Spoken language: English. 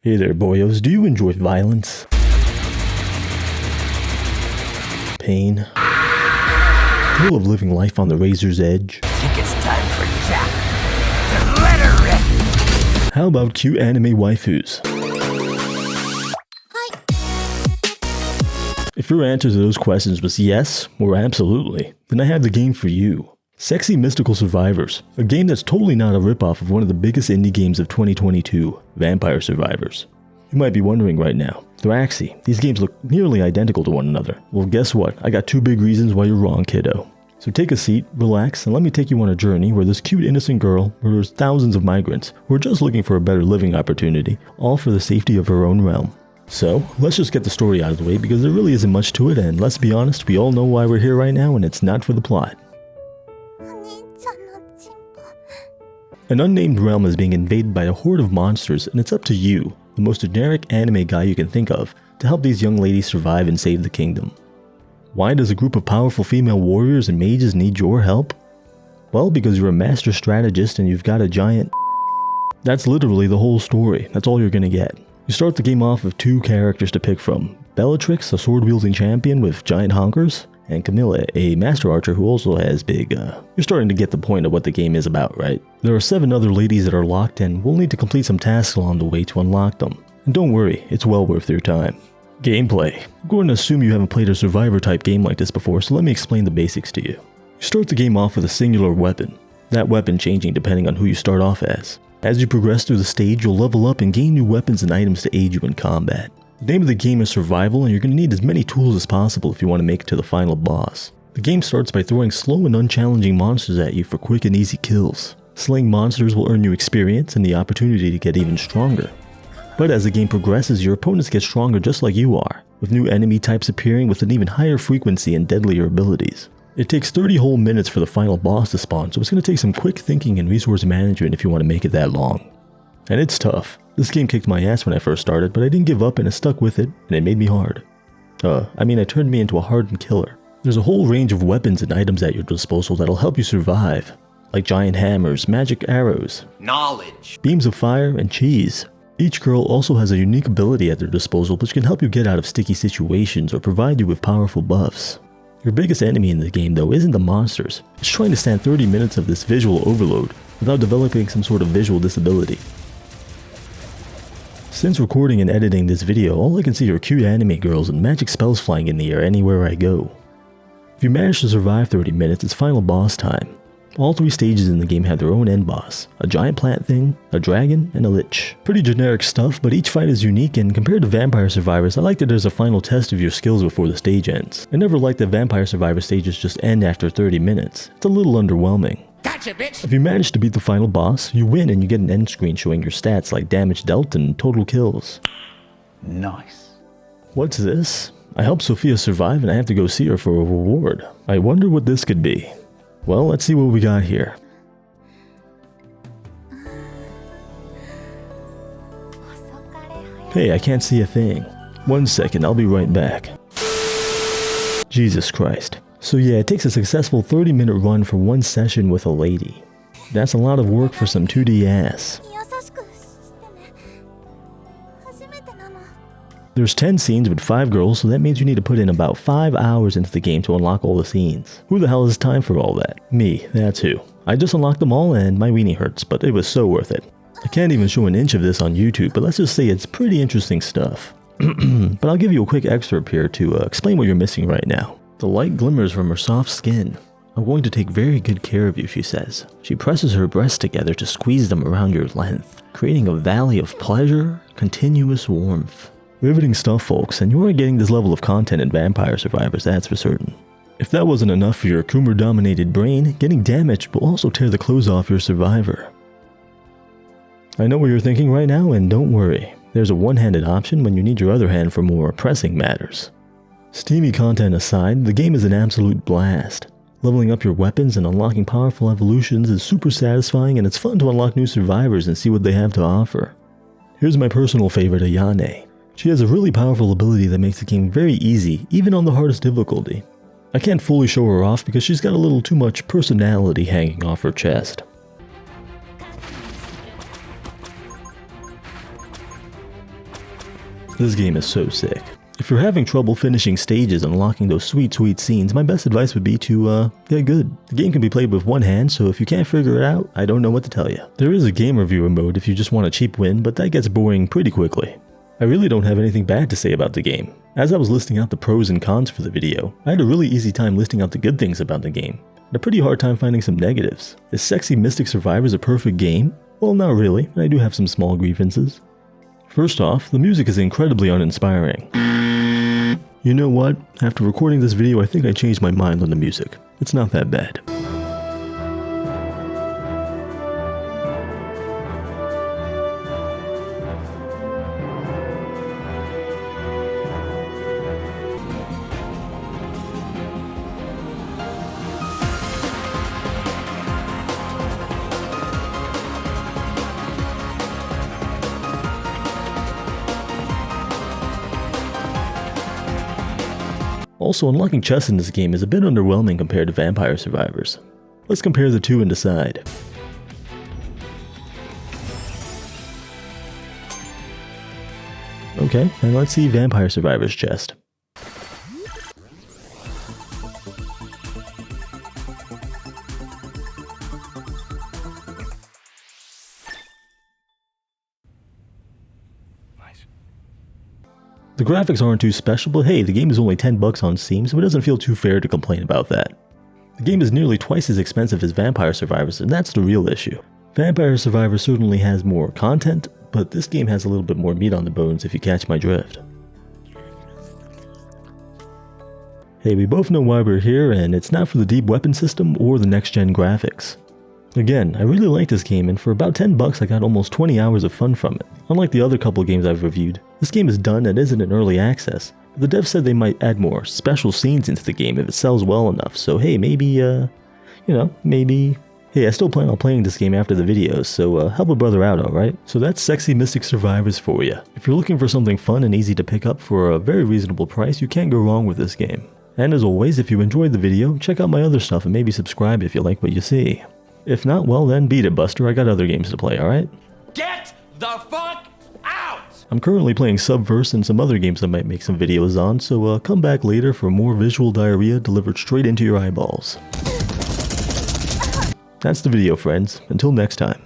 Hey there, boyos. Do you enjoy violence? Pain? Thrill of living life on the razor's edge? I think it's time for Jack to let her rip. How about cute anime waifus? If your answer to those questions was yes, or absolutely, then I have the game for you. Sexy Mystical Survivors, a game that's totally not a ripoff of one of the biggest indie games of 2022, Vampire Survivors. You might be wondering right now, Thraxy, these games look nearly identical to one another. Well, guess what? I got two big reasons why you're wrong, kiddo. So take a seat, relax, and let me take you on a journey where this cute innocent girl murders thousands of migrants who are just looking for a better living opportunity, all for the safety of her own realm. So, let's just get the story out of the way because there really isn't much to it, and let's be honest, we all know why we're here right now, and it's not for the plot. An unnamed realm is being invaded by a horde of monsters, and it's up to you, the most generic anime guy you can think of, to help these young ladies survive and save the kingdom. Why does a group of powerful female warriors and mages need your help? Well, because you're a master strategist and you've got a giant. That's literally the whole story. That's all you're gonna get. You start the game off with two characters to pick from. Bellatrix, a sword-wielding champion with giant honkers, and Camilla, a master archer who also has big, You're starting to get the point of what the game is about, right? There are 7 other ladies that are locked and we'll need to complete some tasks along the way to unlock them. And don't worry, it's well worth your time. Gameplay. I'm going to assume you haven't played a survivor type game like this before, so let me explain the basics to you. You start the game off with a singular weapon, that weapon changing depending on who you start off as. As you progress through the stage, you'll level up and gain new weapons and items to aid you in combat. The name of the game is Survival, and you're going to need as many tools as possible if you want to make it to the final boss. The game starts by throwing slow and unchallenging monsters at you for quick and easy kills. Slaying monsters will earn you experience and the opportunity to get even stronger. But as the game progresses, your opponents get stronger just like you are, with new enemy types appearing with an even higher frequency and deadlier abilities. It takes 30 whole minutes for the final boss to spawn, so it's going to take some quick thinking and resource management if you want to make it that long. And it's tough. This game kicked my ass when I first started, but I didn't give up and I stuck with it, and it made me hard. It turned me into a hardened killer. There's a whole range of weapons and items at your disposal that'll help you survive, like giant hammers, magic arrows, Knowledge, beams of fire, and cheese. Each girl also has a unique ability at their disposal which can help you get out of sticky situations or provide you with powerful buffs. Your biggest enemy in the game though isn't the monsters, it's trying to stand 30 minutes of this visual overload without developing some sort of visual disability. Since recording and editing this video, all I can see are cute anime girls and magic spells flying in the air anywhere I go. If you manage to survive 30 minutes, it's final boss time. All 3 stages in the game have their own end boss, a giant plant thing, a dragon, and a lich. Pretty generic stuff, but each fight is unique, and compared to Vampire Survivors, I like that there's a final test of your skills before the stage ends. I never liked that Vampire Survivor stages just end after 30 minutes. It's a little underwhelming. gotcha, bitch. If you manage to beat the final boss, you win and you get an end screen showing your stats like damage dealt and total kills. Nice. What's this? I helped Sophia survive and I have to go see her for a reward. I wonder what this could be. Well, let's see what we got here. Hey, I can't see a thing. 1 second, I'll be right back. Jesus Christ. So yeah, it takes a successful 30-minute run for 1 session with a lady. That's a lot of work for some 2D ass. There's 10 scenes with 5 girls, so that means you need to put in about 5 hours into the game to unlock all the scenes. Who the hell has time for all that? Me, that's who. I just unlocked them all and my weenie hurts, but it was so worth it. I can't even show an inch of this on YouTube, but let's just say it's pretty interesting stuff. But I'll give you a quick excerpt here to explain what you're missing right now. The light glimmers from her soft skin. I'm going to take very good care of you, she says. She presses her breasts together to squeeze them around your length, creating a valley of pleasure, continuous warmth. Riveting stuff, folks, and you aren't getting this level of content in Vampire Survivors, that's for certain. If that wasn't enough for your Kumar-dominated brain, getting damaged will also tear the clothes off your survivor. I know what you're thinking right now, and don't worry. There's a one-handed option when you need your other hand for more pressing matters. Steamy content aside, the game is an absolute blast. Leveling up your weapons and unlocking powerful evolutions is super satisfying, and it's fun to unlock new survivors and see what they have to offer. Here's my personal favorite, Ayane. She has a really powerful ability that makes the game very easy, even on the hardest difficulty. I can't fully show her off because she's got a little too much personality hanging off her chest. This game is so sick. If you're having trouble finishing stages and unlocking those sweet scenes, my best advice would be to get good. The game can be played with one hand, so if you can't figure it out, I don't know what to tell you. There is a game reviewer mode if you just want a cheap win, but that gets boring pretty quickly. I really don't have anything bad to say about the game. As I was listing out the pros and cons for the video, I had a really easy time listing out the good things about the game, and a pretty hard time finding some negatives. Is Sexy Mystic Survivors a perfect game? Well, not really. I do have some small grievances. First off, the music is incredibly uninspiring. You know what? After recording this video, I think I changed my mind on the music. It's not that bad. Also, unlocking chests in this game is a bit underwhelming compared to Vampire Survivors. Let's compare the two and decide. Okay, and let's see Vampire Survivors chest. The graphics aren't too special, but hey, the game is only $10 on Steam, so it doesn't feel too fair to complain about that. The game is nearly twice as expensive as Vampire Survivors, and that's the real issue. Vampire Survivors certainly has more content, but this game has a little bit more meat on the bones if you catch my drift. Hey, we both know why we're here, and it's not for the deep weapon system or the next-gen graphics. Again, I really like this game, and for about $10 I got almost 20 hours of fun from it. Unlike the other couple games I've reviewed, this game is done and isn't in early access. But the devs said they might add more special scenes into the game if it sells well enough, so hey, maybe, maybe... Hey, I still plan on playing this game after the videos, so help a brother out, alright? So that's Sexy Mystic Survivors for you. If you're looking for something fun and easy to pick up for a very reasonable price, you can't go wrong with this game. And as always, if you enjoyed the video, check out my other stuff and maybe subscribe if you like what you see. If not, well then beat it, Buster. I got other games to play, alright? Get the fuck out! I'm currently playing Subverse and some other games I might make some videos on, so come back later for more visual diarrhea delivered straight into your eyeballs. That's the video, friends. Until next time.